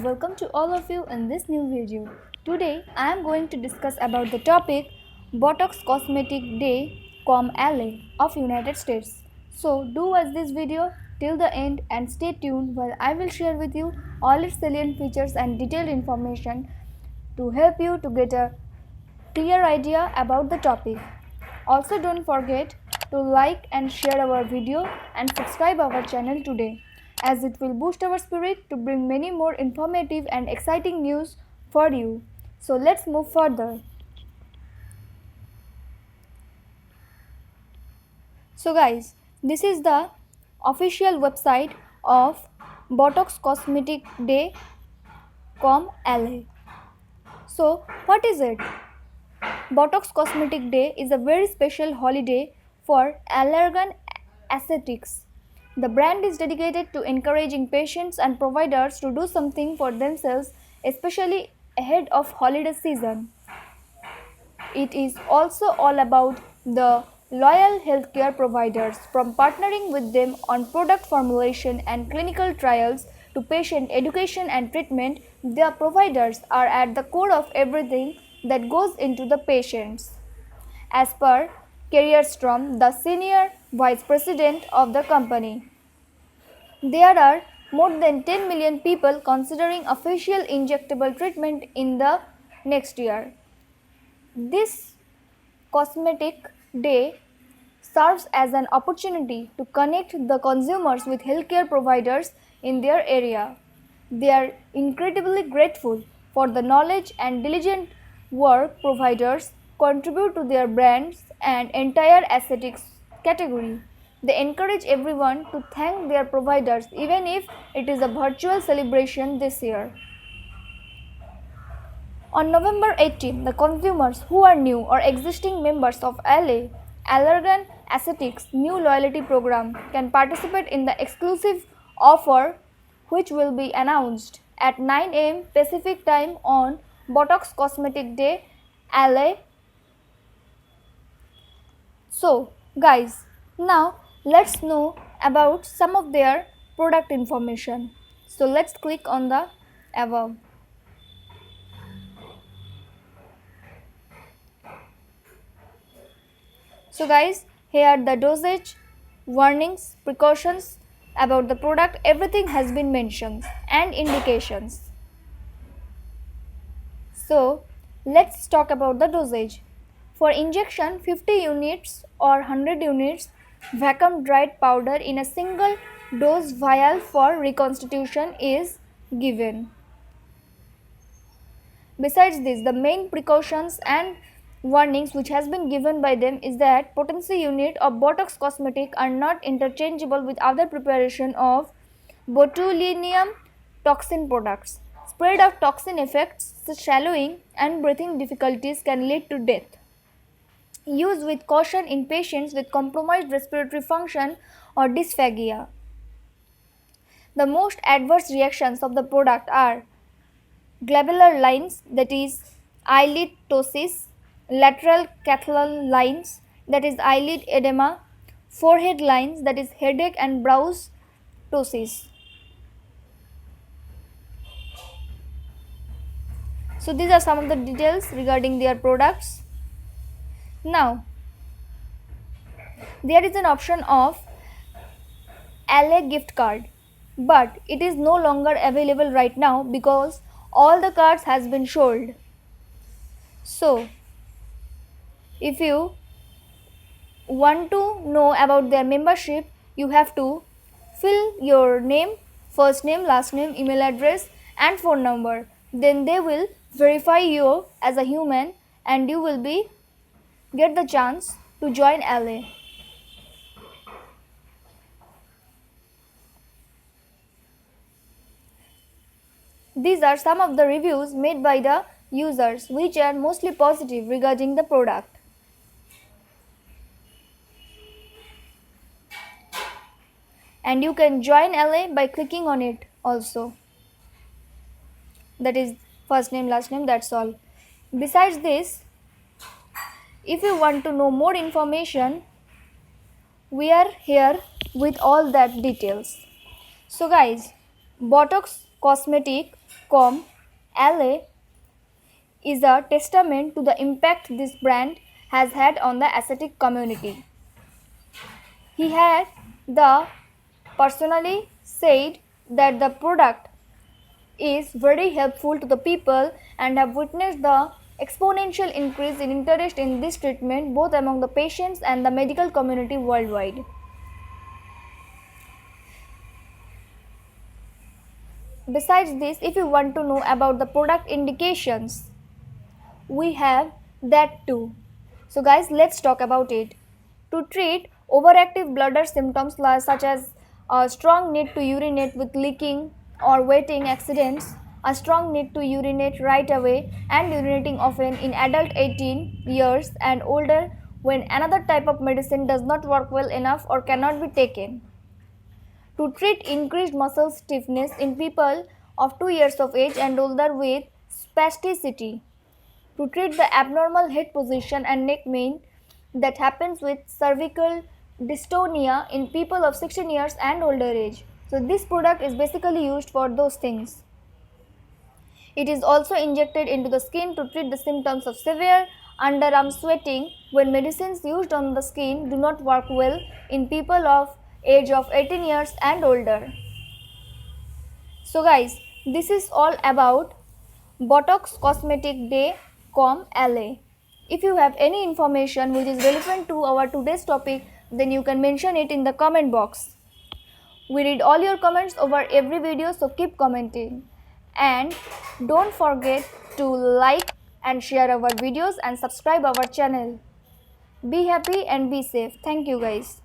welcome to all of you in this new video. Today I am going to discuss about the topic Botox Cosmetic Day LA of United States. So do watch this video till the end and stay tuned while I will share with you all its salient features and detailed information to help you to get a clear idea about the topic. Also don't forget to like and share our video and subscribe our channel today as it will boost our spirit to bring many more informative and exciting news for you. So let's move further. So guys, this is the official website of Botox Cosmetic Day LA. So what is it? Botox Cosmetic Day is a very special holiday for Allergan Aesthetics. The brand is dedicated to encouraging patients and providers to do something for themselves, especially ahead of holiday season. It is also all about the loyal healthcare providers, from partnering with them on product formulation and clinical trials to patient education and treatment. The providers are at the core of everything that goes into the patients. As per Carrier Strom, the senior vice president of the company, there are more than 10 million people considering a facial injectable treatment in the next year. This cosmetic day serves as an opportunity to connect the consumers with healthcare providers in their area. They are incredibly grateful for the knowledge and diligent work providers contribute to their brands and entire aesthetics category. They encourage everyone to thank their providers even if it is a virtual celebration this year. On November 18, the consumers who are new or existing members of Allergan Aesthetics new loyalty program can participate in the exclusive offer which will be announced at 9 am Pacific time on Botox Cosmetic Day LA. So guys, now let's know about some of their product information. So let's click on the above. So guys, here are the dosage, warnings, precautions about the product, everything has been mentioned and indications. So let's talk about the dosage. For injection, 50 units or 100 units vacuum dried powder in a single dose vial for reconstitution is given. Besides this, the main precautions and warnings which has been given by them is that potency unit of Botox cosmetic are not interchangeable with other preparation of botulinum toxin products. Spread of toxin effects, swallowing and breathing difficulties can lead to death. Use with caution in patients with compromised respiratory function or dysphagia. The most adverse reactions of the product are glabellar lines, that is eyelid ptosis, lateral cathallar lines, that is eyelid edema, forehead lines, that is headache and brows ptosis. So these are some of the details regarding their products. Now there is an option of LA gift card, but it is no longer available right now because all the cards has been sold. So if you want to know about their membership, you have to fill your name, first name, last name, email address and phone number. Then they will verify you as a human and you will be get the chance to join LA. These are some of the reviews made by the users which are mostly positive regarding the product. And you can join LA by clicking on it also. That is first name, last name, that's all. Besides this, if you want to know more information, we are here with all that details. So guys, Botox Cosmetic Com LA is a testament to the impact this brand has had on the aesthetic community. He had the personally said that the product is very helpful to the people and have witnessed the exponential increase in interest in this treatment both among the patients and the medical community worldwide. Besides this, if you want to know about the product indications, we have that too. So guys, let's talk about it. To treat overactive bladder symptoms such as a strong need to urinate with leaking or wetting accidents, a strong need to urinate right away and urinating often in adult 18 years and older when another type of medicine does not work well enough or cannot be taken. To treat increased muscle stiffness in people of 2 years of age and older with spasticity. To treat the abnormal head position and neck pain that happens with cervical dystonia in people of 16 years and older age. So this product is basically used for those things. It is also injected into the skin to treat the symptoms of severe underarm sweating when medicines used on the skin do not work well in people of age of 18 years and older. So guys, this is all about Botox Cosmetic Day Com LA. If you have any information which is relevant to our today's topic, then you can mention it in the comment box. We read all your comments over every video, so keep commenting. And don't forget to like and share our videos and subscribe our channel. Be happy and be safe. Thank you guys.